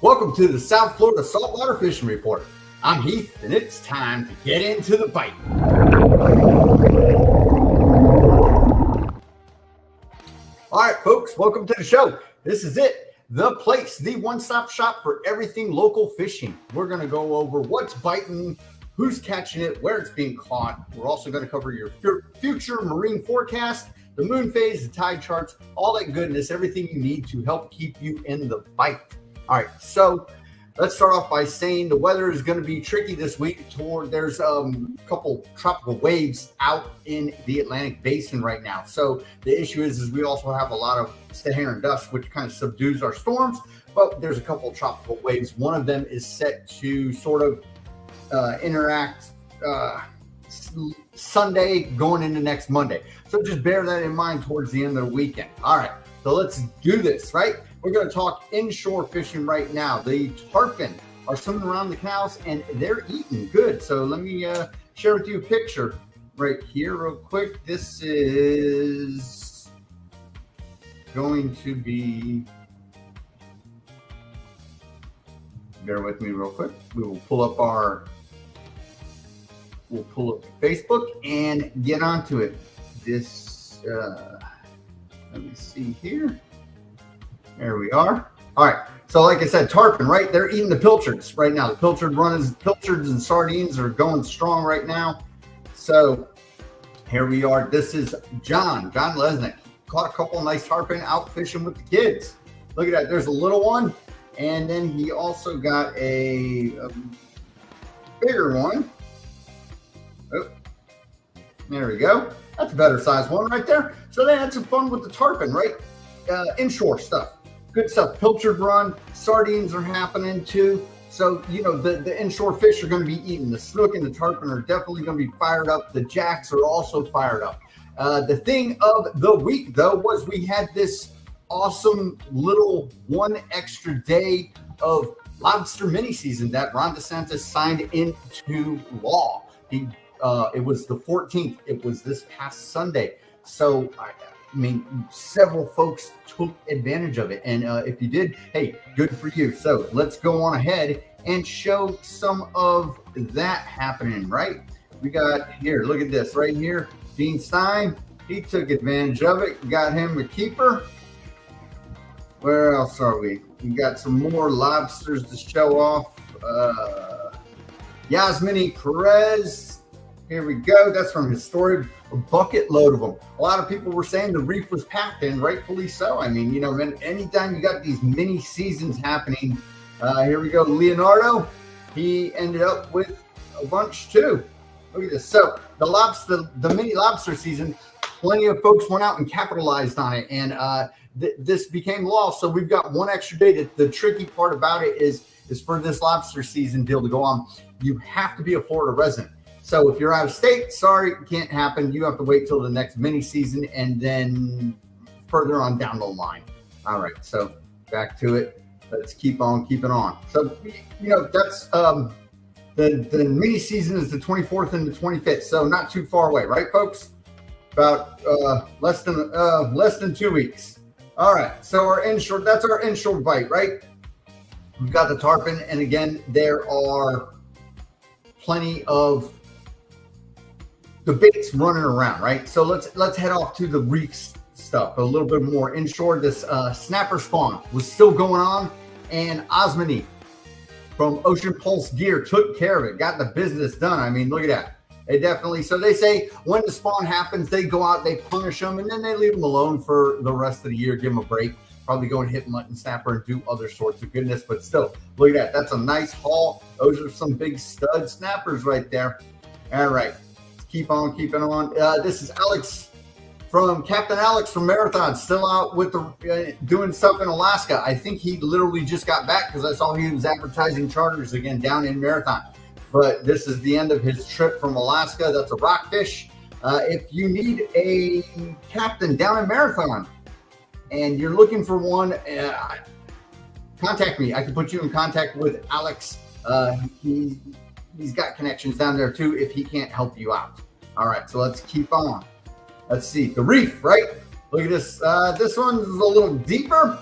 Welcome to the South Florida Saltwater Fishing Report. I'm Heath, and it's time to get into the bite. All right, folks, welcome to the show. This is it, the place, the one-stop shop for everything local fishing. We're going to go over what's biting, who's catching it, where it's being caught. We're also going to cover your future marine forecast, the moon phase, the tide charts, all that goodness, everything you need to help keep you in the bite. All right, so let's start off by saying the weather is going to be tricky this week. There's a couple tropical waves out in the Atlantic Basin right now. So the issue is we also have a lot of Saharan dust, which kind of subdues our storms. But there's a couple of tropical waves. One of them is set to sort of interact Sunday going into next Monday. So just bear that in mind towards the end of the weekend. All right, so let's do this, right? We're going to talk inshore fishing right now. The tarpon are swimming around the canals and they're eating good. So let me share with you a picture right here real quick. This is going to be, bear with me real quick. We will pull up Facebook and get onto it. This, let me see here. There we are. All right. So like I said, tarpon, right? They're eating the pilchards right now. The pilchards and sardines are going strong right now. So here we are. This is John Lesnick. Caught a couple of nice tarpon out fishing with the kids. Look at that. There's a little one. And then he also got a bigger one. Oh, there we go. That's a better size one right there. So they had some fun with the tarpon, right? Inshore stuff. Good stuff. Pilchard run. Sardines are happening too. So, you know, the inshore fish are going to be eaten. The snook and the tarpon are definitely going to be fired up. The jacks are also fired up. The thing of the week, though, was we had this awesome little one extra day of lobster mini season that Ron DeSantis signed into law. It was the 14th. It was this past Sunday. So, I mean, several folks took advantage of it. And if you did, hey, good for you. So let's go on ahead and show some of that happening, right? We got here, look at this right here. Dean Stein, he took advantage of it. Got him a keeper. Where else are we? We got some more lobsters to show off. Yasmini Perez. Here we go. That's from his story. A bucket load of them. A lot of people were saying the reef was packed, and rightfully so. I mean, you know, anytime you got these mini seasons happening, here we go. Leonardo, he ended up with a bunch too. Look at this. So the mini lobster season, plenty of folks went out and capitalized on it, and this became law. So we've got one extra day. The tricky part about it is for this lobster season deal to go on, you have to be a Florida resident. So if you're out of state, sorry, it can't happen. You have to wait till the next mini season and then further on down the line. All right, so back to it. Let's keep on keeping on. So, you know, that's the mini season is the 24th and the 25th, so not too far away, right, folks? About less than 2 weeks. All right, so that's our inshore bite, right? We've got the tarpon, and again, there are plenty of debates running around, right? So let's head off to the reef stuff a little bit more inshore. This snapper spawn was still going on, and Osmani from Ocean Pulse Gear took care of it, got the business done. I mean, look at that. They definitely, so they say when the spawn happens, they go out, they punish them, and then they leave them alone for the rest of the year, give them a break, probably go and hit mutton snapper and do other sorts of goodness. But still, look at that. That's a nice haul. Those are some big stud snappers right there. All right. Keep on keeping on. This is Alex from Captain Alex from Marathon, still out with doing stuff in Alaska. I think he literally just got back because I saw he was advertising charters again down in Marathon. But this is the end of his trip from Alaska. That's a rockfish. If you need a captain down in Marathon and you're looking for one, contact me. I can put you in contact with Alex. He's got connections down there too if he can't help you out. All right, so let's keep on. Let's see, the reef, right? Look at this. This one's a little deeper.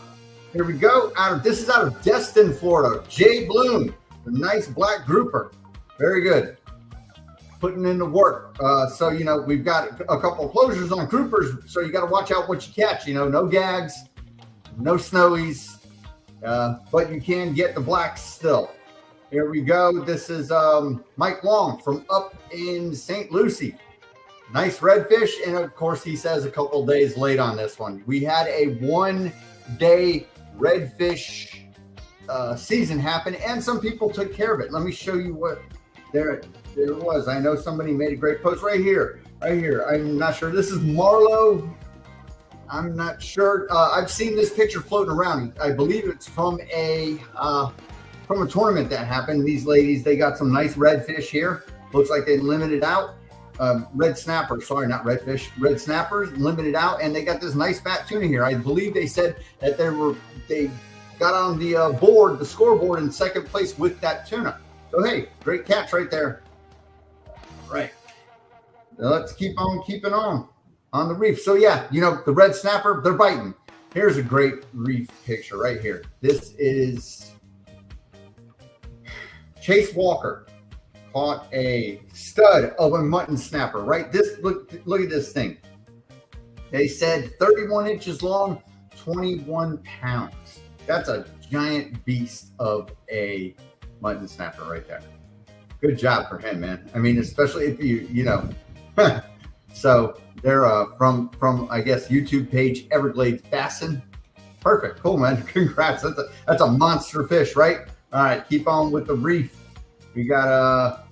Here we go. This is out of Destin, Florida. Jay Bloom, a nice black grouper. Very good. Putting in the work. So, you know, we've got a couple of closures on groupers, so you got to watch out what you catch. You know, no gags, no snowies, but you can get the blacks still. Here we go. This is Mike Long from up in St. Lucie. Nice redfish, and of course, he says a couple of days late on this one. We had a 1-day redfish season happen, and some people took care of it. Let me show you what there was. I know somebody made a great post right here. I'm not sure. This is Marlo. I'm not sure. I've seen this picture floating around. I believe it's from a tournament that happened. These ladies, they got some nice redfish here. Looks like they limited out. Red snappers, sorry, not redfish, red snappers, limited out, and they got this nice fat tuna here. I believe they said that they got on the board, the scoreboard, in second place with that tuna. So hey, great catch right there. Right. Now let's keep on keeping on the reef. So yeah, you know, the red snapper, they're biting. Here's a great reef picture right here. This is Chase Walker. Caught a stud of a mutton snapper, right? Look at this thing. They said 31 inches long, 21 pounds. That's a giant beast of a mutton snapper right there. Good job for him, man. I mean, especially if you know. So they're from I guess YouTube page Everglades Bassin. Perfect, cool, man. Congrats. That's a monster fish, right? All right, keep on with the reef. We got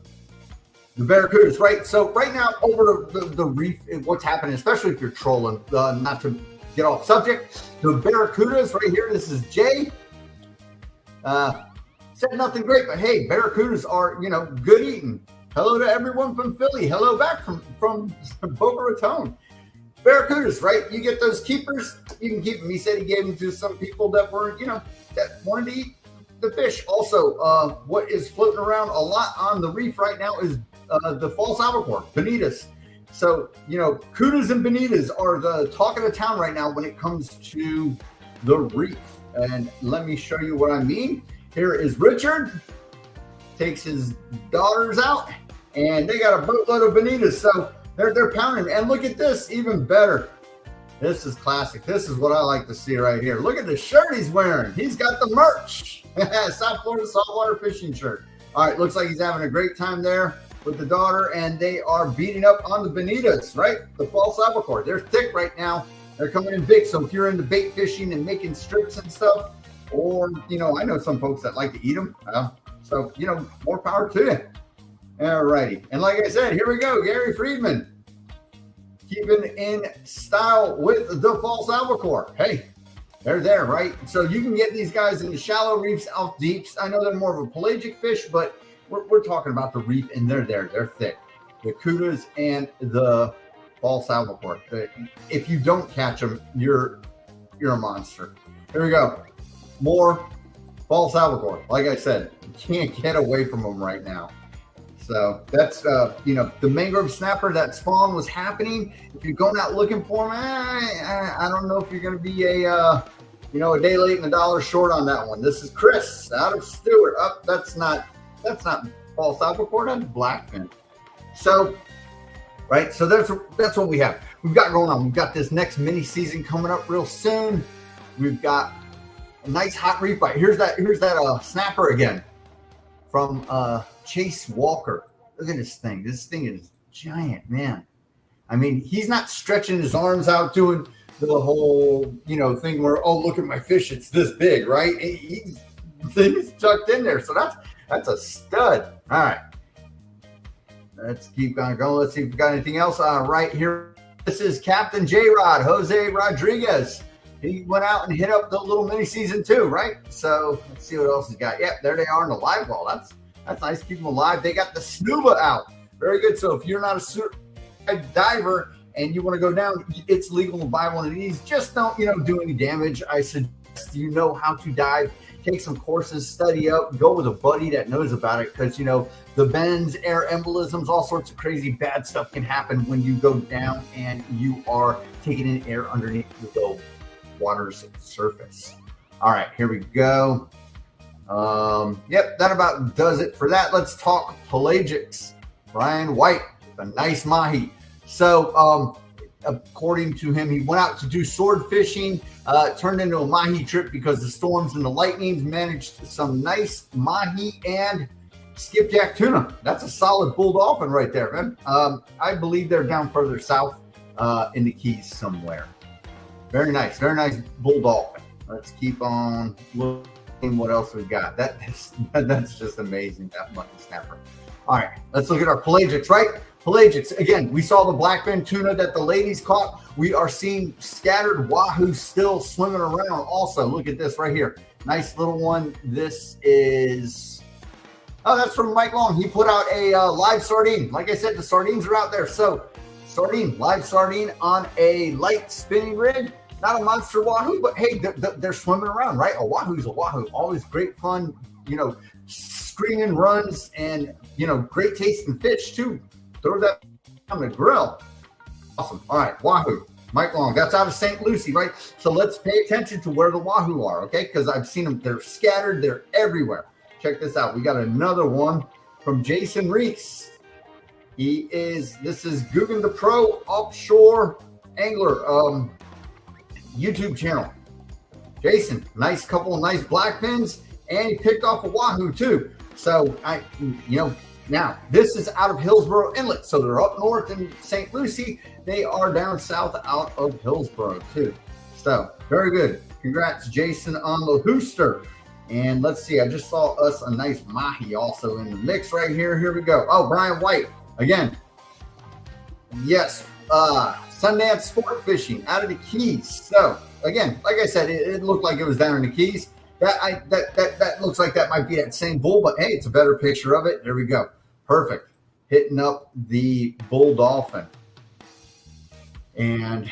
the barracudas, right? So right now over the reef, what's happening, especially if you're trolling, not to get off subject, the barracudas right here, this is Jay. Said nothing great, but hey, barracudas are, you know, good eating. Hello to everyone from Philly. Hello back from Boca Raton. Barracudas, right? You get those keepers, you can keep them. He said he gave them to some people that were, you know, that wanted to eat the fish. Also, what is floating around a lot on the reef right now is the false albacore, bonitas. So, you know, kudas and bonitas are the talk of the town right now when it comes to the reef. And let me show you what I mean. Here is Richard, takes his daughters out, and they got a boatload of bonitas. So they're pounding. And look at this, even better. This is classic. This is what I like to see right here. Look at the shirt he's wearing. He's got the merch. South Florida saltwater fishing shirt. All right, looks like he's having a great time there with the daughter, and they are beating up on the bonitas, right? The false albacore. They're thick right now. They're coming in big. So if you're into bait fishing and making strips and stuff, or, you know, I know some folks that like to eat them. So, you know, more power to you. All righty. And like I said, here we go. Gary Friedman. Keeping in style with the false albacore. Hey, they're there, right? So you can get these guys in the shallow reefs, out deeps. I know they're more of a pelagic fish, but we're talking about the reef, and they're there. They're thick. The kudas and the false albacore. If you don't catch them, you're a monster. Here we go. More false albacore. Like I said, you can't get away from them right now. So that's, you know, the mangrove snapper, that spawn was happening. If you're going out looking for them, I don't know if you're going to be a day late and $1 short on that one. This is Chris out of Stewart. That's not false albacore, that's blackfin. So, right, so that's what we have. We've got going on. We've got this next mini season coming up real soon. We've got a nice hot reef bite. Here's that snapper again from Chase Walker. Look at this thing. This thing is giant, man. I mean, he's not stretching his arms out doing the whole, you know, thing where, oh, look at my fish, it's this big, right? He's tucked in there. So that's a stud. All right. Let's keep on going. Let's see if we got anything else. Right here. This is Captain J-Rod, Jose Rodriguez. He went out and hit up the little mini season too, right? So let's see what else he's got. Yep, there they are in the live well. That's nice. Keep them alive. They got the snuba out. Very good. So if you're not a certified diver and you want to go down, it's legal to buy one of these. Just don't, do any damage. I suggest you know how to dive. Take some courses, study up, go with a buddy that knows about it, because, the bends, air embolisms, all sorts of crazy bad stuff can happen when you go down and you are taking in air underneath the water's surface. All right, here we go. Yep, that about does it for that. Let's talk pelagics. Brian White, a nice mahi. So according to him, he went out to do sword fishing, turned into a mahi trip because the storms and the lightnings managed some nice mahi and skipjack tuna. That's a solid bull dolphin right there, man. I believe they're down further south in the Keys somewhere. Very nice bull dolphin. Let's keep on looking what else we got. That's just amazing, that mutton snapper. All right, let's look at our pelagics, right? Pelagics, again, we saw the blackfin tuna that the ladies caught. We are seeing scattered wahoo still swimming around also. Look at this right here. Nice little one. This is, oh, that's from Mike Long. He put out a live sardine. Like I said, the sardines are out there. So sardine, live sardine on a light spinning rig. Not a monster wahoo, but hey, they're swimming around, right? A wahoo's a wahoo. Always great fun, you know, screaming runs and, you know, great tasting fish too. Throw that on the grill. Awesome. All right, wahoo. Mike Long, that's out of St. Lucie, right? So let's pay attention to where the wahoo are, okay? Because I've seen them. They're scattered. They're everywhere. Check this out. We got another one from Jason Reese. This is Guggen the Pro Offshore Angler YouTube channel. Jason, nice couple of nice blackfins, and he picked off a wahoo too. So now this is out of Hillsborough Inlet. So they're up north in St. Lucie. They are down south out of Hillsborough too. So very good. Congrats, Jason, on the Hooster. And let's see, I just saw us a nice mahi also in the mix right here. Here we go. Oh, Brian White again. Yes. Sundance sport fishing out of the Keys. So again, like I said, it looked like it was down in the Keys. That looks like that might be that same bull, but hey, it's a better picture of it. There we go. Perfect. Hitting up the bull dolphin. And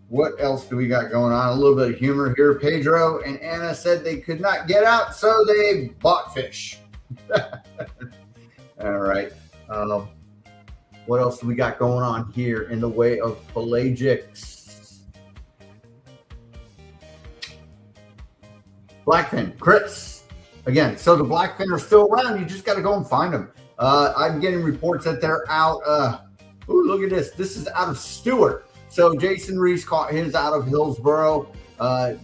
what else do we got going on? A little bit of humor here. Pedro and Anna said they could not get out, so they bought fish. All right. What else do we got going on here in the way of pelagics? Blackfin, Chris. Again, so the blackfin are still around. You just got to go and find them. I'm getting reports that they're out. Ooh, look at this. This is out of Stewart. So Jason Reese caught his out of Hillsborough.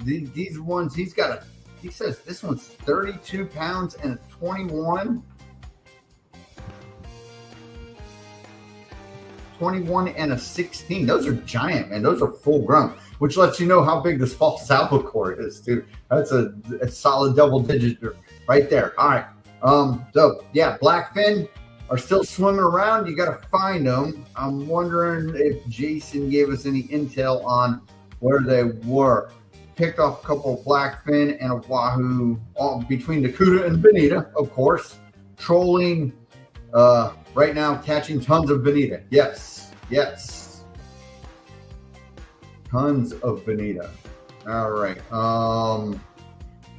These ones, he says this one's 32 pounds and a 21 and a 16. Those are giant, man. Those are full grown, which lets you know how big this false albacore is, too. That's a solid double digit right there. All right. So yeah, blackfin are still swimming around. You got to find them. I'm wondering if Jason gave us any intel on where they were. Picked off a couple of blackfin and a wahoo between the Cuda and Bonita, of course. Trolling right now, catching tons of Bonita. Yes. Tons of Bonita. All right.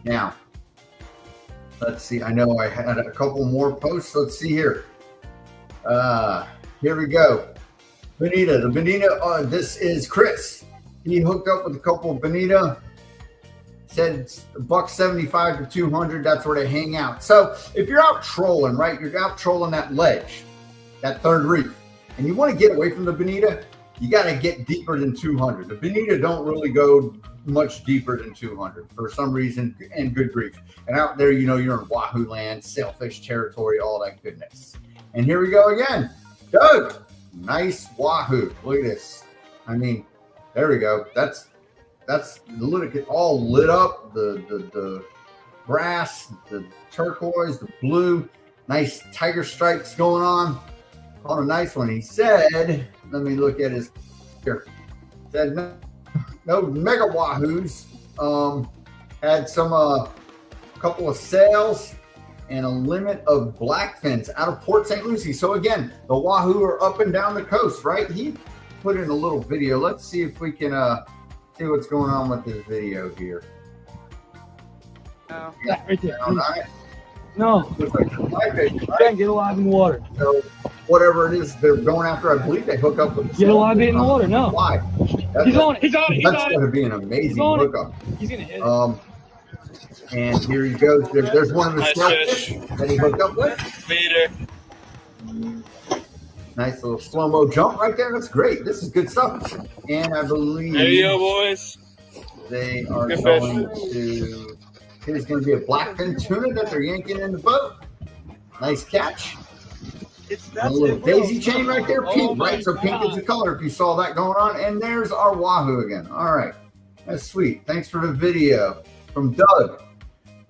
Now, let's see. I know I had a couple more posts. Let's see here. Here we go. Bonita. The Bonita, this is Chris. He hooked up with a couple of Bonita. Said it's $175 to 200. That's where they hang out. So if you're out trolling, right? You're out trolling that ledge, that third reef, and you want to get away from the Bonita, you got to get deeper than 200. The Bonita don't really go much deeper than 200 for some reason, and good grief. And out there, you know, you're in wahoo land, sailfish territory, all that goodness. And here we go again. Doug, nice wahoo. Look at this. I mean, there we go. That's all lit up. The brass, the turquoise, the blue, nice tiger stripes going on. Caught a nice one. He said, let me look at his here. Said no mega wahoos. Had some couple of sails and a limit of blackfins out of Port St. Lucie. So again, the wahoo are up and down the coast, right? He put in a little video. Let's see if we can see what's going on with this video here. No. Yeah, right there. No. Looks like right? Can't get a lot in the water. So whatever it is they're going after, I believe they hook up with. Get a lot of bait in the water. No. Why? He's on it. That's going to be an amazing hookup. He's going to hit it. And here he goes. There's one of the Nice shellfish fish. that he hooked up with. Meter. Nice little slow-mo jump right there. That's great. This is good stuff. And I believe There you go, boys. they are Good going to, here's going to be a blackfin tuna that they're yanking in the boat. Nice catch. A little daisy chain right there, pink, right? So pink is the color if you saw that going on. And there's our wahoo again. All right. That's sweet. Thanks for the video from Doug.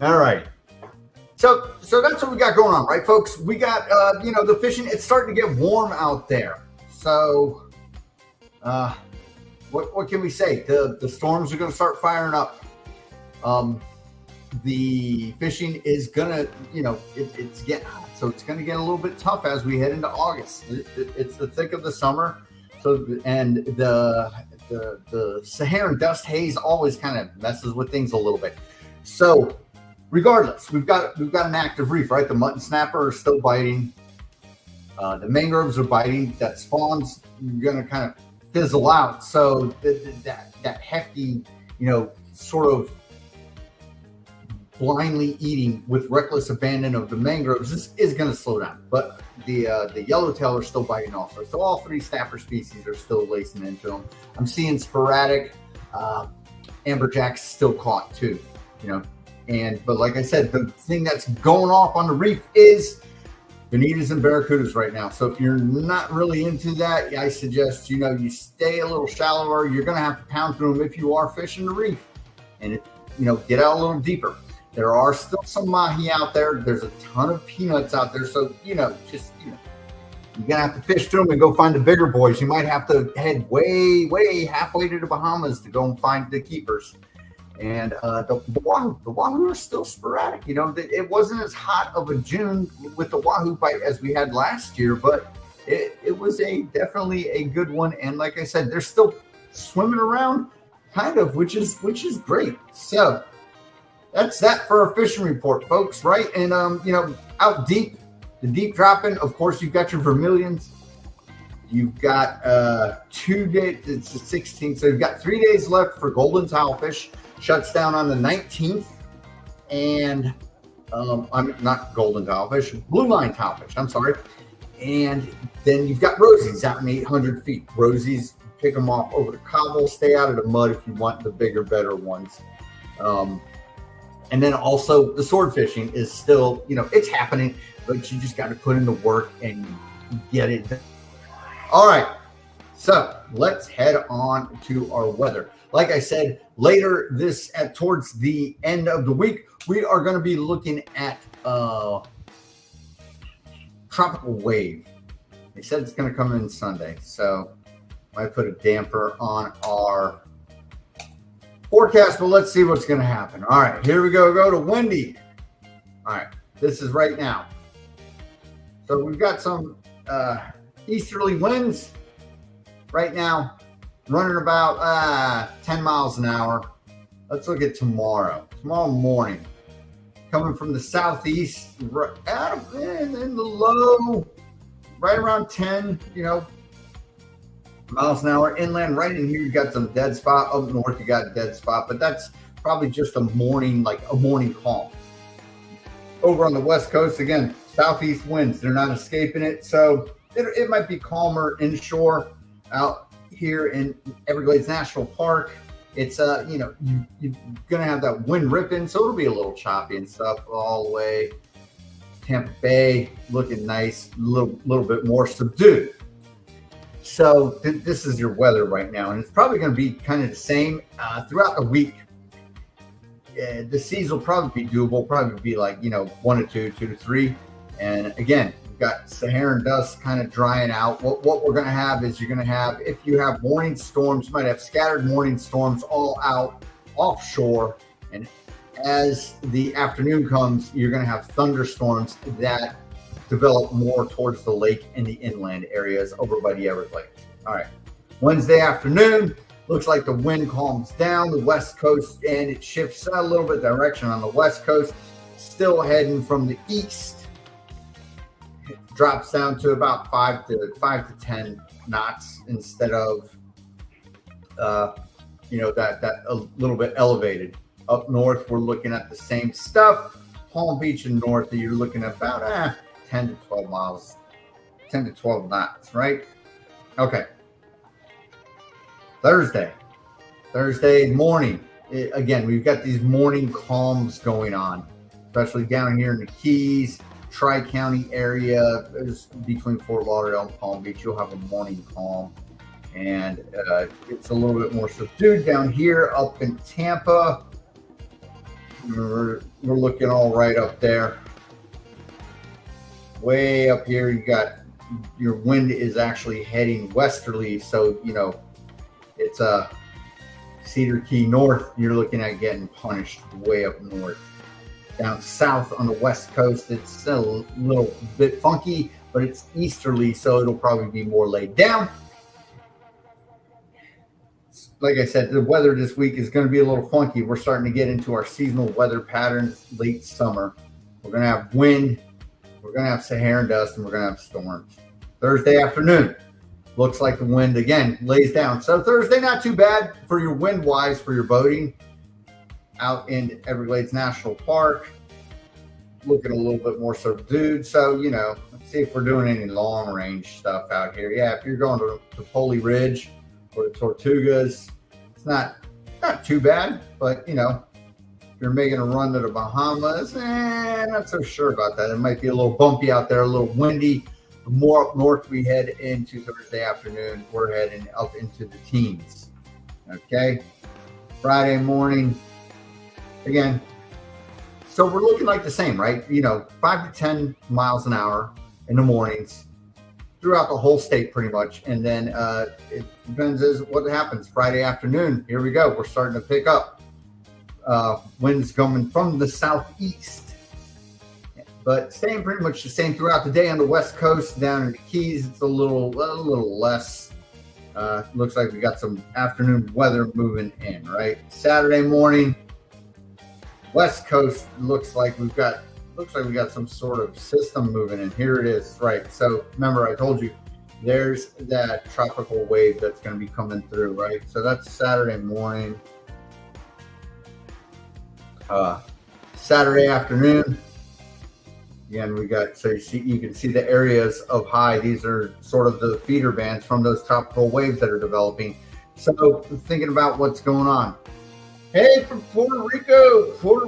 All right. So that's what we got going on, right, folks? We got, the fishing, it's starting to get warm out there. So what can we say? The storms are going to start firing up. The fishing is going to, it's getting hot. So it's going to get a little bit tough as we head into August. It's the thick of the summer. And the Saharan dust haze always kind of messes with things a little bit. So regardless, we've got an active reef, right? The mutton snapper are still biting. The mangroves are biting. That spawn's going to kind of fizzle out. So that hefty, sort of blindly eating with reckless abandon of the mangroves is going to slow down. But the yellowtail are still biting also. So all three snapper species are still lacing into them. I'm seeing sporadic amberjacks still caught too, but like I said, the thing that's going off on the reef is bonitas and barracudas right now. So if you're not really into that, I suggest, you stay a little shallower. You're going to have to pound through them if you are fishing the reef and, get out a little deeper. There are still some mahi out there. There's a ton of peanuts out there. So, you're going to have to fish through them and go find the bigger boys. You might have to head way halfway to the Bahamas to go and find the keepers. And the wahoo are still sporadic. It wasn't as hot of a June with the wahoo bite as we had last year, but it was definitely a good one. And like I said, they're still swimming around, kind of, which is great. So that's that for our fishing report, folks. Right, and out deep, the deep dropping. Of course, you've got your vermilions. You've got 2 days. It's the 16th, so you've got 3 days left for golden tilefish. Shuts down on the 19th, and I'm not golden tilefish, blue line tilefish. I'm sorry. And then you've got rosies out in 800 feet. Rosies, pick them off over the cobble. Stay out of the mud if you want the bigger, better ones. And then also the sword fishing is still, it's happening, but you just got to put in the work and get it done. All right, so let's head on to our weather. Like I said, later towards the end of the week, we are going to be looking at tropical wave. They said it's going to come in Sunday, so I put a damper on our forecast, but let's see what's going to happen. All right, here we go. Go to windy. All right, this is right now. So we've got some easterly winds right now, running about 10 miles an hour. Let's look at tomorrow. Tomorrow morning, coming from the southeast, in the low, right around 10, miles an hour. Inland, right in here, you got some dead spot. Up north, you got a dead spot, but that's probably just a morning calm. Over on the west coast, again, southeast winds, they're not escaping it. So it might be calmer inshore out here in Everglades National Park. It's you're gonna have that wind ripping, so it'll be a little choppy and stuff all the way. Tampa Bay looking nice, a little bit more subdued. So this is your weather right now, and it's probably going to be kind of the same throughout the week. The seas will probably be doable, probably be like 1 to 2, 2 to 3, and again, you've got Saharan dust kind of drying out. What we're going to have is you're going to have, if you have morning storms, you might have scattered morning storms all out offshore, and as the afternoon comes, you're going to have thunderstorms that develop more towards the lake and the inland areas over by the Everglades. All right, Wednesday afternoon, looks like the wind calms down the west coast and it shifts a little bit direction on the west coast, still heading from the east. It drops down to about 5 to 10 knots instead of that a little bit elevated. Up north, we're looking at the same stuff. Palm Beach and north, you're looking at about 10 to 12 miles, 10 to 12 knots, right? Okay. Thursday morning. Again, we've got these morning calms going on, especially down here in the Keys, Tri-County area. There's between Fort Lauderdale and Palm Beach. You'll have a morning calm, and it's a little bit more subdued down here. Up in Tampa, we're looking all right up there. Way up here, you got your wind is actually heading westerly, so it's a Cedar Key north. You're looking at getting punished way up north. Down south on the west coast, it's a little bit funky, but it's easterly, so it'll probably be more laid down. Like I said, the weather this week is going to be a little funky. We're starting to get into our seasonal weather patterns late summer. We're going to have wind, we're going to have Saharan dust, and we're going to have storms. Thursday afternoon, looks like the wind again lays down. So Thursday, not too bad for your wind wise for your boating out in Everglades National Park. Looking a little bit more subdued. So, let's see if we're doing any long range stuff out here. Yeah, if you're going to Polly Ridge or the Tortugas, it's not too bad. But, if you're making a run to the Bahamas, not so sure about that. It might be a little bumpy out there, a little windy. The more up north we head into Thursday afternoon, we're heading up into the teens. Okay. Friday morning, again, so we're looking like the same, right? 5 to 10 miles an hour in the mornings throughout the whole state pretty much. And then it depends as what happens. Friday afternoon, here we go. We're starting to pick up winds coming from the southeast. But staying pretty much the same throughout the day on the west coast. Down in the Keys, it's a little less. Looks like we got some afternoon weather moving in, right? Saturday morning, west coast looks like we got some sort of system moving in. Here it is, right? So remember, I told you there's that tropical wave that's going to be coming through, right? So that's Saturday morning. Saturday afternoon. Again, we got, so you can see the areas of high. These are sort of the feeder bands from those tropical waves that are developing. So thinking about what's going on. Hey, from Puerto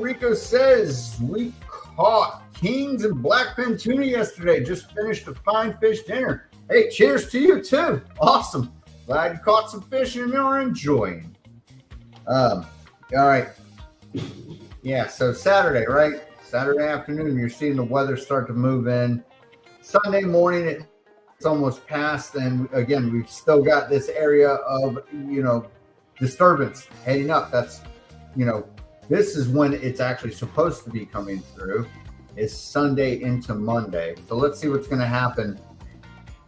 Rico says we caught kings and blackfin tuna yesterday. Just finished a fine fish dinner. Hey, cheers to you too. Awesome. Glad you caught some fish and you're enjoying. All right. Yeah, so Saturday, right? Saturday afternoon, you're seeing the weather start to move in. Sunday morning, it's almost past. And again, we've still got this area of, disturbance heading up. That's, this is when it's actually supposed to be coming through. It's Sunday into Monday. So let's see what's going to happen.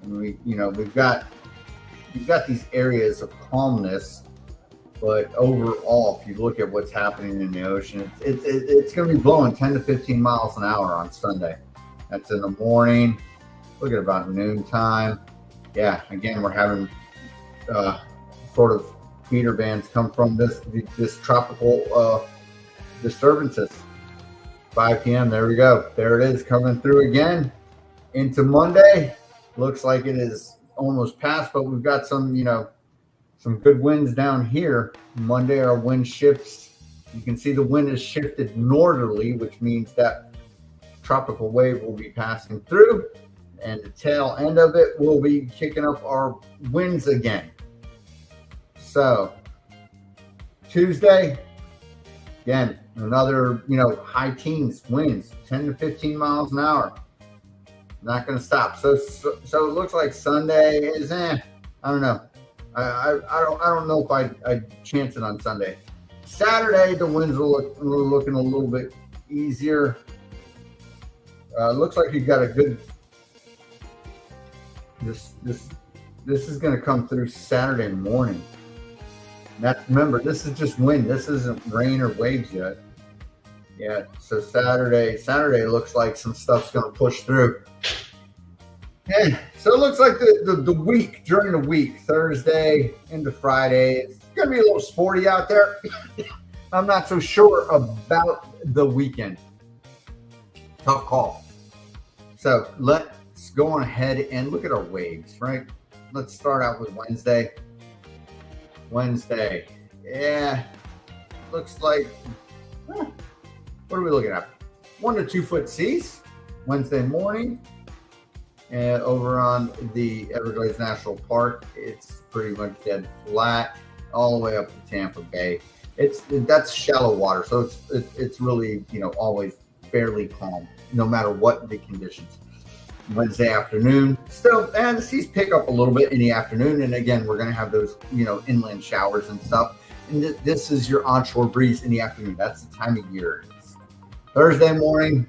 And we've got these areas of calmness. But overall, if you look at what's happening in the ocean, it's going to be blowing 10 to 15 miles an hour on Sunday. That's in the morning. Look at about noontime. Yeah, again, we're having sort of feeder bands come from this tropical disturbances. 5 p.m. There we go. There it is coming through again into Monday. Looks like it is almost past, but we've got some, some good winds down here. Monday, our wind shifts. You can see the wind is shifted northerly, which means that tropical wave will be passing through, and the tail end of it will be kicking up our winds again. So Tuesday, again, another, high teens winds, 10 to 15 miles an hour. Not going to stop. So it looks like Sunday is, I don't know. I don't know if I'd chance it on Sunday. Saturday, the winds are looking a little bit easier. Looks like you got a good. This is going to come through Saturday morning. Remember, this is just wind. This isn't rain or waves yet. Yeah. So Saturday looks like some stuff's going to push through. Yeah, so it looks like the week, during the week, Thursday into Friday, it's going to be a little sporty out there. I'm not so sure about the weekend. Tough call. So let's go on ahead and look at our waves, right? Let's start out with Wednesday. Wednesday, yeah, looks like, what are we looking at? 1 to 2 foot seas Wednesday morning. And over on the Everglades National Park, it's pretty much dead flat all the way up to Tampa Bay. That's shallow water, so it's really, you know, always fairly calm no matter what the conditions. Wednesday afternoon, still, and the seas pick up a little bit in the afternoon, and again, we're going to have those, you know, inland showers and stuff. And this is your onshore breeze in the afternoon. That's the time of year. Thursday morning,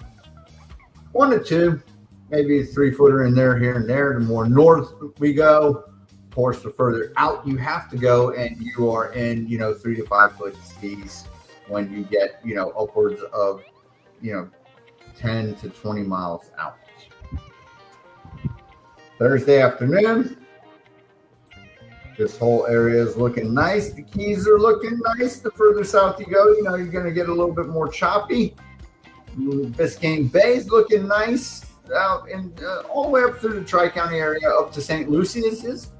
1 to 2, maybe a 3-footer in there, here and there. The more north we go, of course, the further out you have to go, and you are in, you know, 3 to 5 foot seas when you get, you know, upwards of, you know, 10 to 20 miles out. Thursday afternoon, this whole area is looking nice. The Keys are looking nice. The further south you go, you know, you're going to get a little bit more choppy. Biscayne Bay is looking nice out, and all the way up through the Tri-County area up to St. Lucie is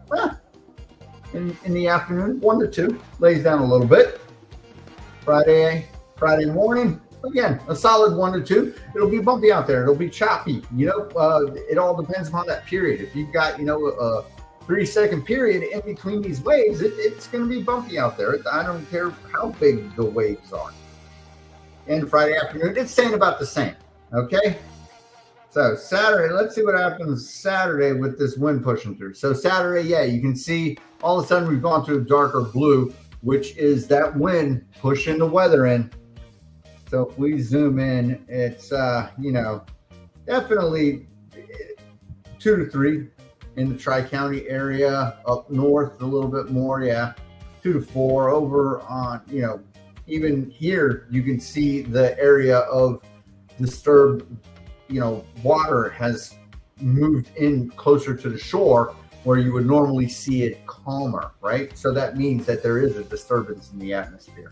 in the afternoon, 1 to 2, lays down a little bit. Friday morning, again, a solid 1 to 2. It'll be bumpy out there. It'll be choppy. You know, it all depends upon that period. If you've got, you know, a 3-second period in between these waves, it's going to be bumpy out there. I don't care how big the waves are. And Friday afternoon, it's staying about the same. Okay. So Saturday, let's see what happens Saturday with this wind pushing through. So Saturday, yeah, you can see all of a sudden we've gone through darker blue, which is that wind pushing the weather in. So if we zoom in, it's, you know, definitely 2 to 3 in the Tri-County area. Up north a little bit more, yeah, 2 to 4. Over on, you know, even here you can see the area of disturbed, you know, water has moved in closer to the shore where you would normally see it calmer, right? So that means that there is a disturbance in the atmosphere.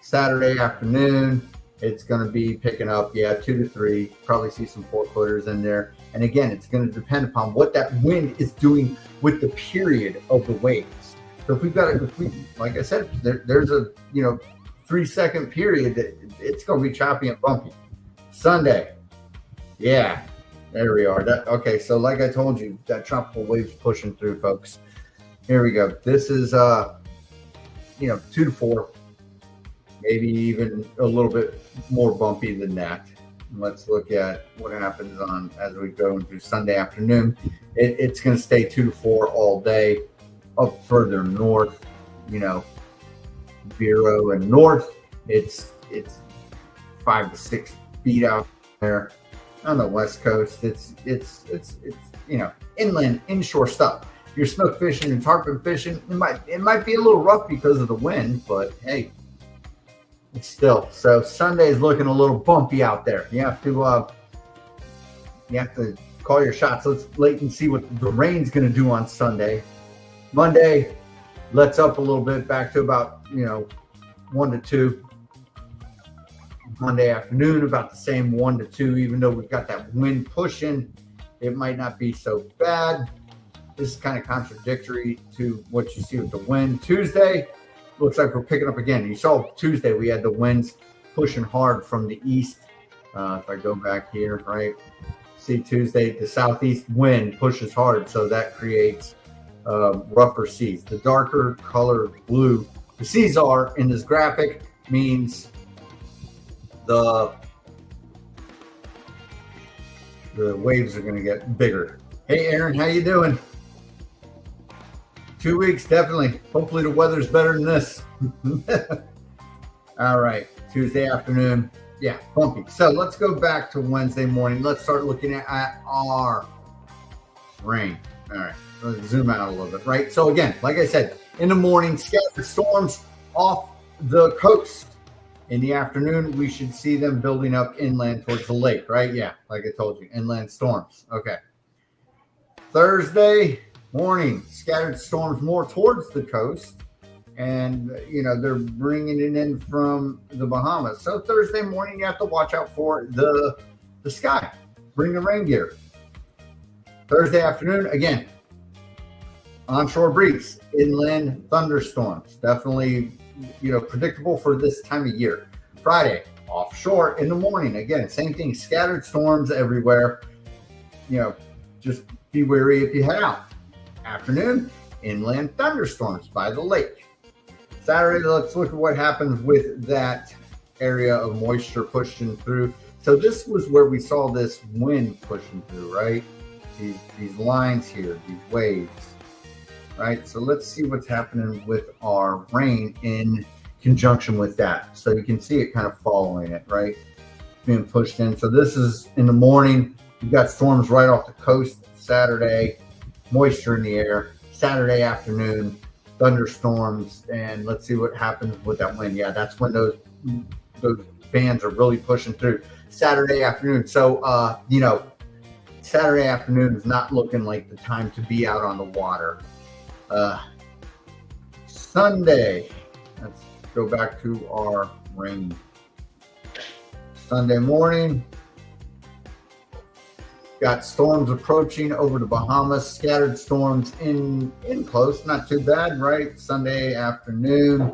Saturday afternoon, it's going to be picking up, yeah, 2 to 3. Probably see some 4-footers in there. And again, it's going to depend upon what that wind is doing with the period of the waves. So if we've got it, like I said, there's a, you know, 3-second period that it's going to be choppy and bumpy. Sunday, yeah, there we are. Okay, so like I told you, that tropical wave's pushing through, folks. Here we go. This is, you know, 2 to 4. Maybe even a little bit more bumpy than that. Let's look at what happens on as we go into Sunday afternoon. It's going to stay 2 to 4 all day. Up further north, you know, Vero and north, it's 5 to 6 feet out there. On the west coast, it's you know, inland, inshore stuff. You're snook fishing and tarpon fishing. It might be a little rough because of the wind, but hey. It's still, so Sunday is looking a little bumpy out there. You have to call your shots. Let's wait and see what the rain's going to do on Sunday. Monday, lets up a little bit, back to about, you know, 1 to 2. Monday afternoon, about the same, 1 to 2. Even though we've got that wind pushing, it might not be so bad. This is kind of contradictory to what you see with the wind. Tuesday, looks like we're picking up again. You saw Tuesday we had the winds pushing hard from the east. If I go back here, right, see Tuesday, the southeast wind pushes hard, so that creates rougher seas. The darker color blue the seas are in this graphic means the waves are going to get bigger. Hey, Aaron, how you doing? 2 weeks, definitely. Hopefully the weather's better than this. All right, Tuesday afternoon. Yeah, bumpy. So let's go back to Wednesday morning. Let's start looking at our rain. All right, let's zoom out a little bit, right? So again, like I said, in the morning, scattered storms off the coast. In the afternoon, we should see them building up inland towards the lake, right? Yeah, like I told you, inland storms. Okay. Thursday morning, scattered storms more towards the coast. and they're bringing it in from the Bahamas. So Thursday morning, you have to watch out for the sky. Bring the rain gear. Thursday afternoon, again, onshore breeze, inland thunderstorms. Definitely, predictable for this time of year. Friday, offshore in the morning. Again, same thing, scattered storms everywhere. Just be wary if you head out. Afternoon, inland thunderstorms by the lake. Saturday, let's look at what happens with that area of moisture pushing through. So this was where we saw this wind pushing through, right? These lines here, these waves, right? So let's see what's happening with our rain in conjunction with that. So you can see it kind of following it, right? Being pushed in. So this is in the morning. You've got storms right off the coast Saturday, moisture in the air. Saturday afternoon, thunderstorms, and let's see what happens with that wind. Yeah, that's when those bands are really pushing through. Saturday afternoon. So Saturday afternoon is not looking like the time to be out on the water. Sunday, let's go back to our rain. Sunday morning, got storms approaching over the Bahamas, scattered storms in close, not too bad, right? Sunday afternoon,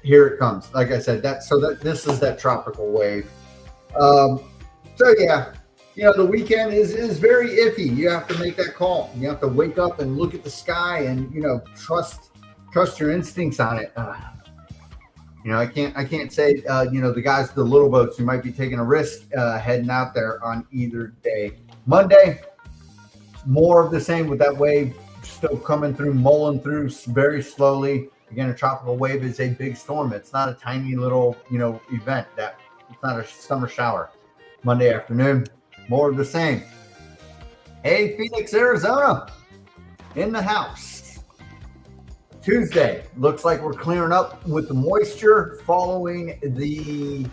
here it comes. Like I said, this is that tropical wave. So yeah, the weekend is very iffy. You have to make that call. You have to wake up and look at the sky and trust your instincts on it. I can't say the guys with the little boats who might be taking a risk heading out there on either day. Monday, more of the same with that wave still coming through, mulling through very slowly. Again, a tropical wave is a big storm. It's not a tiny little event. It's not a summer shower. Monday afternoon, more of the same. Hey, Phoenix, Arizona, in the house. Tuesday, looks like we're clearing up with the moisture following the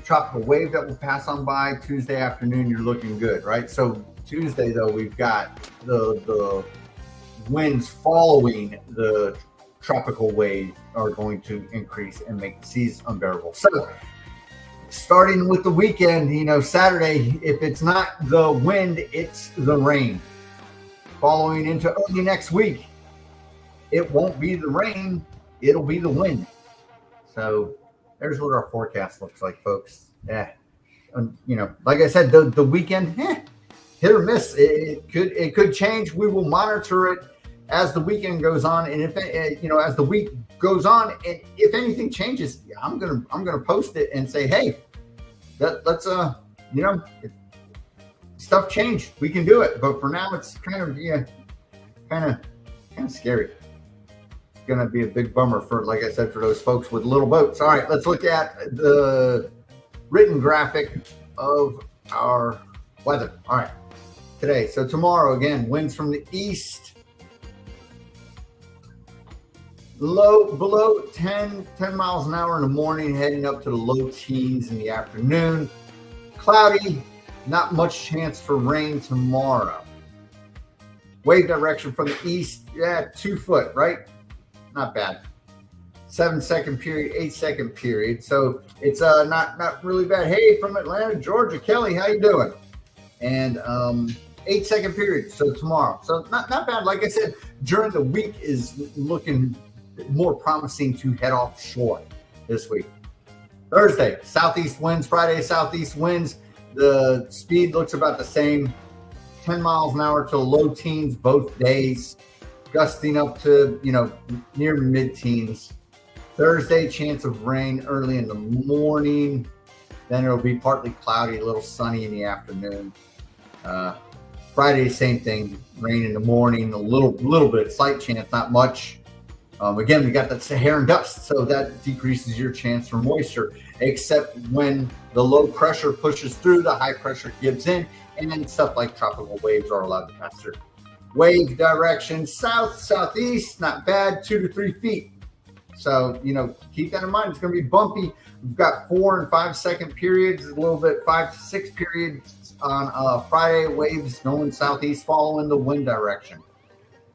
tropical wave that will pass on by. Tuesday afternoon, you're looking good, right? So Tuesday, though, we've got the winds following the tropical wave are going to increase and make the seas unbearable. So starting with the weekend, Saturday, if it's not the wind, it's the rain. Following into early next week, it won't be the rain, it'll be the wind. So there's what our forecast looks like, folks. Yeah. Like I said, the weekend, hit or miss. It could change. We will monitor it as the weekend goes on, and if as the week goes on, and if anything changes, I'm gonna post it and say, hey, let's stuff changed. We can do it, but for now, it's kind of scary. It's gonna be a big bummer for, like I said, for those folks with little boats. All right, let's look at the written graphic of our weather. All right, today. So tomorrow, again, winds from the east. Low below 10 miles an hour in the morning, heading up to the low teens in the afternoon. Cloudy, not much chance for rain tomorrow. Wave direction from the east, 2 foot, right? Not bad. 7-second period, 8-second period. So it's not really bad. Hey, from Atlanta, Georgia, Kelly, how you doing? And 8-second period. So tomorrow. So not bad. Like I said, during the week is looking more promising to head offshore this week. Thursday, southeast winds. Friday, southeast winds. The speed looks about the same, 10 miles an hour to low teens both days, gusting up to near mid-teens. Thursday, chance of rain early in the morning. Then it'll be partly cloudy, a little sunny in the afternoon. Friday, same thing, rain in the morning, a little bit, slight chance, not much. Again, we got that Saharan dust, so that decreases your chance for moisture, except when the low pressure pushes through, the high pressure gives in, and then stuff like tropical waves are allowed to pass through. Wave direction, southeast, not bad, 2 to 3 feet. So, keep that in mind. It's going to be bumpy. We've got 4 and 5 second periods, a little bit 5 to 6 periods on Friday. Waves going southeast, following the wind direction.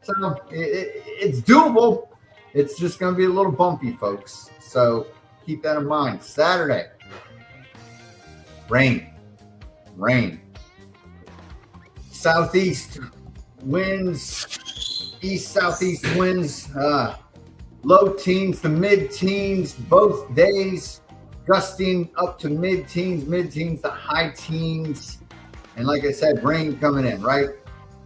So it's doable. it's just going to be a little bumpy, folks. So keep that in mind. Saturday, rain. Southeast winds, east-southeast winds, low teens to mid-teens both days, gusting up to mid-teens to high teens. And like I said, rain coming in, right?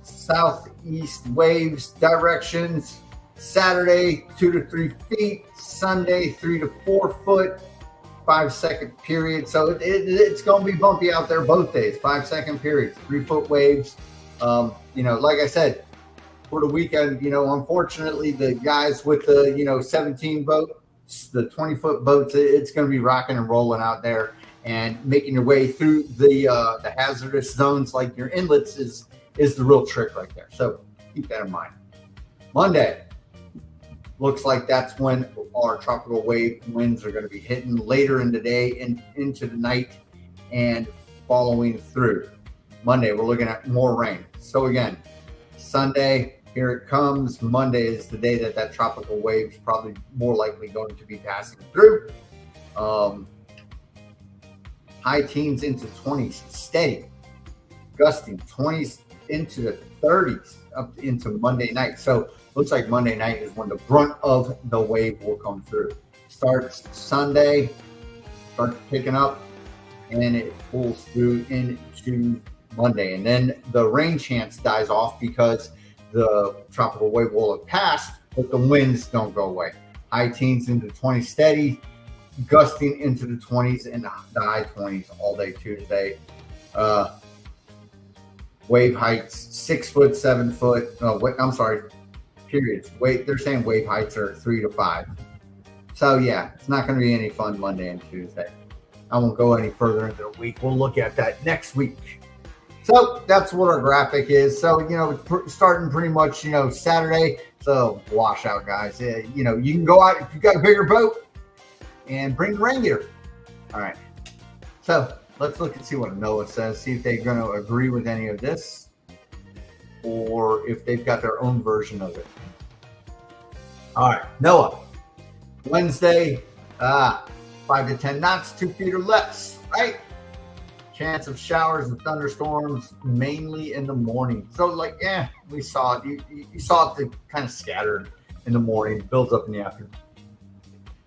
Southeast waves directions. Saturday, 2 to 3 feet. Sunday, 3 to 4 foot. 5-second period. So it's going to be bumpy out there both days. 5-second periods, 3-foot waves. Like I said, for the weekend, unfortunately, the guys with the 17 boats, the 20-foot boats, it's going to be rocking and rolling out there, and making your way through the hazardous zones like your inlets is the real trick right there. So keep that in mind. Monday looks like that's when our tropical wave winds are going to be hitting later in the day and into the night and following through. Monday, we're looking at more rain. So again, Sunday, here it comes. Monday is the day that tropical wave is probably more likely going to be passing through. High teens into 20s, steady, gusting 20s into the 30s up into Monday night. So looks like Monday night is when the brunt of the wave will come through. Starts Sunday, starts picking up, and it pulls through into Monday. And then the rain chance dies off because the tropical wave will have passed, but the winds don't go away. High teens into the 20s steady, gusting into the 20s and the high 20s all day Tuesday. Wave heights 6 foot, 7 foot. Periods. They're saying wave heights are 3 to 5. So yeah, it's not going to be any fun Monday and Tuesday. I won't go any further into the week. We'll look at that next week. So that's what our graphic is. So it's starting pretty much Saturday. So washout, guys. You can go out if you've got a bigger boat and bring the rain gear. All right. So let's look and see what NOAA says. See if they're going to agree with any of this, or if they've got their own version of it. All right, NOAA. Wednesday, 5 to 10 knots, 2 feet or less, right? Chance of showers and thunderstorms mainly in the morning. So we saw it. You saw it kind of scattered in the morning, builds up in the afternoon.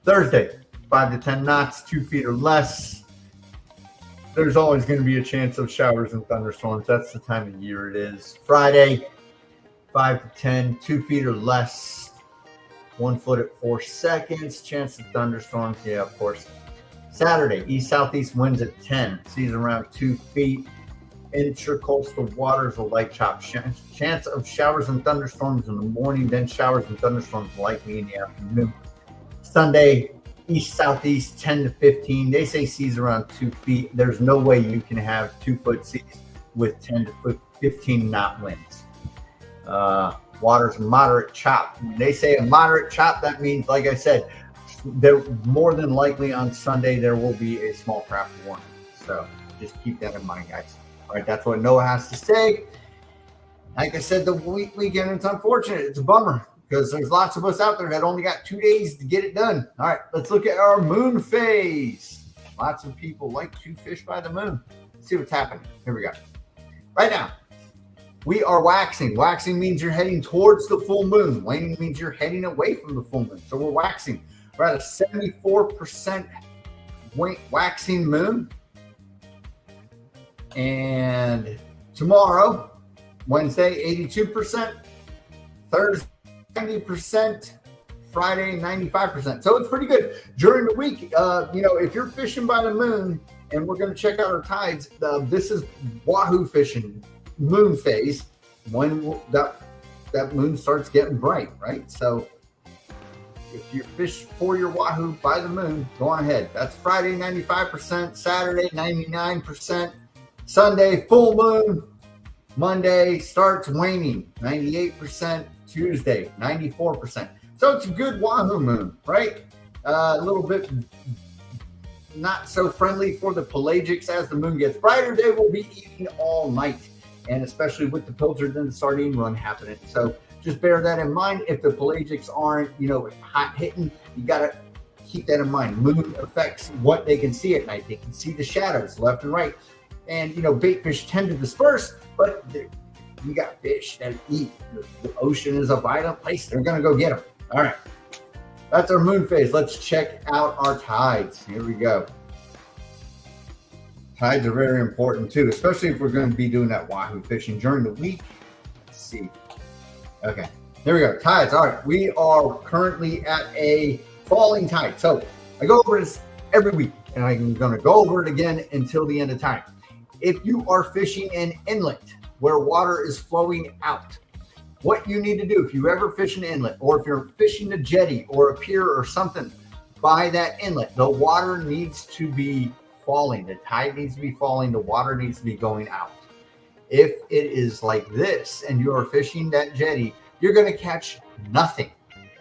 Thursday, 5 to 10 knots, 2 feet or less. There's always going to be a chance of showers and thunderstorms. That's the time of year it is. Friday, 5 to 10, 2 feet or less. 1 foot at 4 seconds. Chance of thunderstorms. Yeah, of course. Saturday, east-southeast winds at 10. Seas around 2 feet. Intracoastal waters, a light chop. Chance of showers and thunderstorms in the morning, then showers and thunderstorms likely in the afternoon. Sunday, east-southeast 10 to 15. They say seas around 2 feet. There's no way you can have 2 foot seas with 10 to 15 knot winds. Water's moderate chop. When they say a moderate chop, that means, like I said, there more than likely on Sunday there will be a small craft warning. So just keep that in mind, guys. All right, that's what NOAA has to say. Like I said, the weekend, it's unfortunate. It's a bummer because there's lots of us out there that only got 2 days to get it done. All right, let's look at our moon phase. Lots of people like to fish by the moon. Let's see what's happening. Here we go. Right now, we are waxing. Waxing means you're heading towards the full moon. Waning means you're heading away from the full moon. So we're waxing. We're at a 74% waxing moon. And tomorrow, Wednesday, 82%. Thursday, 90%. Friday, 95%. So it's pretty good. During the week, if you're fishing by the moon, and we're going to check out our tides, this is wahoo fishing. Moon phase, when that moon starts getting bright, right? So if you fish for your wahoo by the moon, go on ahead. That's Friday 95%, Saturday 99%, Sunday full moon, Monday starts waning 98%, Tuesday 94%. So it's a good wahoo moon, right? A little bit not so friendly for the pelagics. As the moon gets brighter, they will be eating all night. And especially with the pilchards and the sardine run happening. So just bear that in mind. If the pelagics aren't, hot hitting, you got to keep that in mind. Moon affects what they can see at night. They can see the shadows left and right. And, bait fish tend to disperse, but you got fish that eat. The ocean is a vital place. They're going to go get them. All right. That's our moon phase. Let's check out our tides. Here we go. Tides are very important too, especially if we're going to be doing that wahoo fishing during the week. Let's see. Okay, there we go. Tides. All right, we are currently at a falling tide. So I go over this every week, and I'm going to go over it again until the end of time. If you are fishing an inlet where water is flowing out, what you need to do, if you ever fish an inlet, or if you're fishing a jetty or a pier or something by that inlet, the water needs to be falling. The tide needs to be falling. The water needs to be going out. If it is like this and you are fishing that jetty, you're going to catch nothing.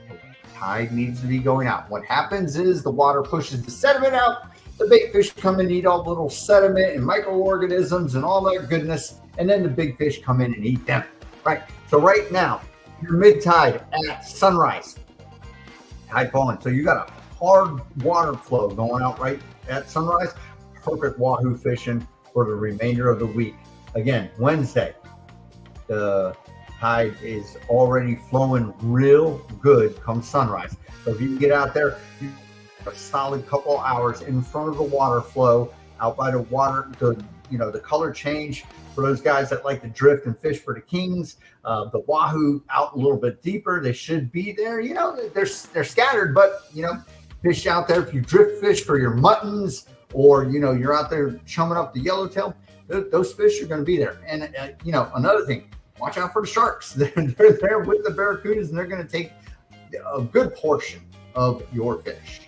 The tide needs to be going out. What happens is the water pushes the sediment out. The bait fish come and eat all the little sediment and microorganisms and all that goodness. And then the big fish come in and eat them. Right. So right now, you're mid-tide at sunrise. Tide falling. So you got a hard water flow going out right at sunrise. Perfect wahoo fishing for the remainder of the week. Again, Wednesday, the tide is already flowing real good come sunrise. So if you can get out there, you have a solid couple hours in front of the water flow, out by the water, the color change for those guys that like to drift and fish for the kings. The wahoo out a little bit deeper. They should be there. They're scattered, but fish out there. If you drift fish for your muttons, or you're out there chumming up the yellowtail, those fish are going to be there. And another thing, watch out for the sharks. They're there with the barracudas, and they're going to take a good portion of your fish.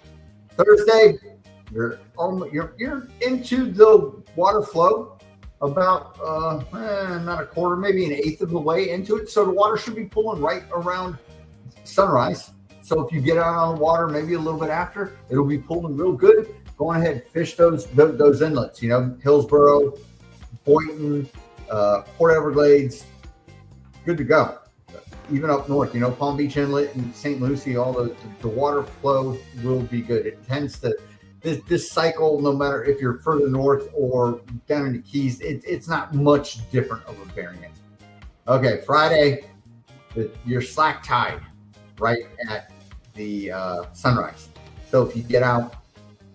Thursday, you're into the water flow about not a quarter, maybe an eighth of the way into it. So the water should be pulling right around sunrise. So if you get out on the water maybe a little bit after, it'll be pulling real good. Go on ahead, fish those inlets, Hillsborough, Boynton, Port Everglades, good to go. Even up north, Palm Beach Inlet and St. Lucie, all the water flow will be good. It tends to, this cycle, no matter if you're further north or down in the Keys, it's not much different of a variant. Okay, Friday, your slack tide right at the sunrise. So if you get out,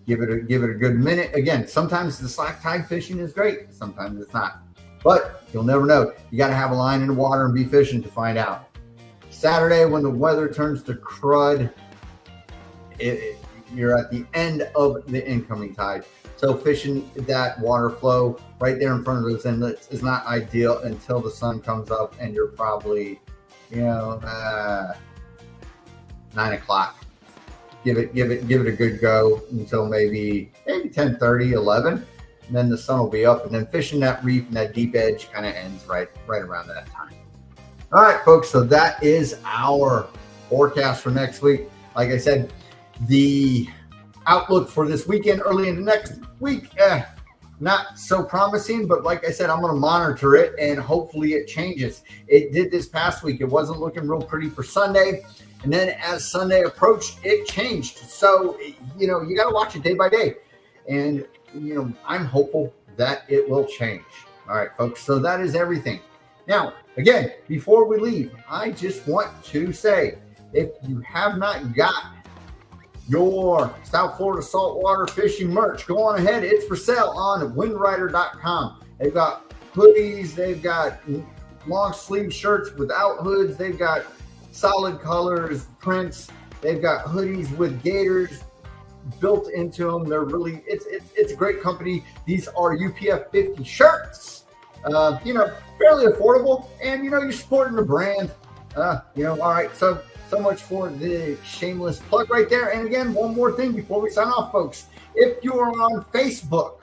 give it a good minute. Again, sometimes the slack tide fishing is great. Sometimes it's not. But you'll never know. You got to have a line in the water and be fishing to find out. Saturday, when the weather turns to crud, you're at the end of the incoming tide. So fishing that water flow right there in front of those inlets is not ideal until the sun comes up and you're probably, 9 o'clock. Give it a good go until maybe 10:30, 11, and then the sun will be up. And then fishing that reef and that deep edge kind of ends right around that time. All right, folks. So that is our forecast for next week. Like I said, the outlook for this weekend, early into next week, not so promising. But like I said, I'm going to monitor it and hopefully it changes. It did this past week. It wasn't looking real pretty for Sunday. And then as Sunday approached, it changed. So, you got to watch it day by day. And, I'm hopeful that it will change. All right, folks. So that is everything. Now, again, before we leave, I just want to say, if you have not got your South Florida saltwater fishing merch, go on ahead. It's for sale on WindRider.com. They've got hoodies. They've got long sleeve shirts without hoods. They've got solid colors, prints. They've got hoodies with gators built into them. They're really, it's a great company. These are UPF 50 shirts, fairly affordable, and you're supporting the brand. All right. So much for the shameless plug right there. And again, one more thing before we sign off, folks. If you are on Facebook,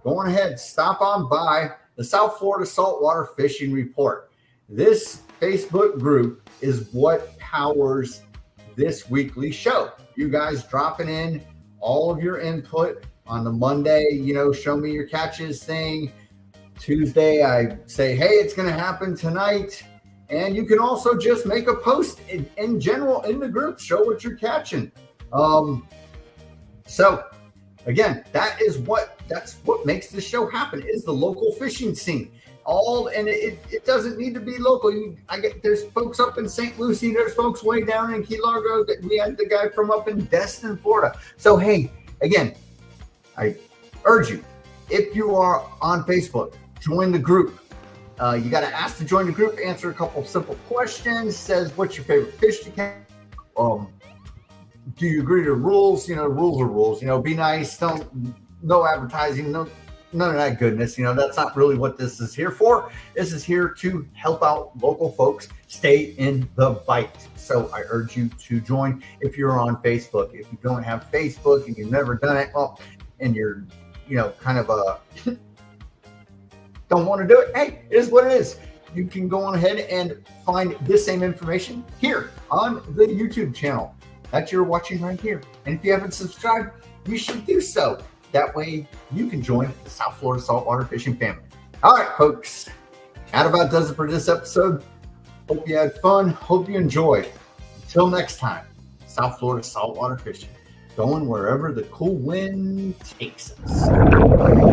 go on ahead, stop on by the South Florida Saltwater Fishing Report. This Facebook group is what powers this weekly show. You guys dropping in all of your input on the Monday, show me your catches thing. Tuesday, I say, hey, it's going to happen tonight. And you can also just make a post in general in the group, show what you're catching. So again, that's what makes the show happen, is the local fishing scene. It doesn't need to be local. There's folks up in St. Lucie, there's folks way down in Key Largo. We had the guy from up in Destin, Florida. So hey, again, I urge you, if you are on Facebook, join the group. You got to ask to join the group, answer a couple simple questions. Says, what's your favorite fish to catch? Do you agree to rules? Rules are rules. Be nice. No advertising. None of that goodness. That's not really what this is here for. This is here to help out local folks stay in the bite. So I urge you to join if you're on Facebook. If you don't have Facebook and you've never done it, and you're, kind of don't want to do it, hey, it is what it is. You can go on ahead and find this same information here on the YouTube channel that you're watching right here. And if you haven't subscribed, you should do so. That way you can join the South Florida saltwater fishing family. All right, folks, that about does it for this episode. Hope you had fun. Hope you enjoyed. Until next time, South Florida saltwater fishing, going wherever the cool wind takes us.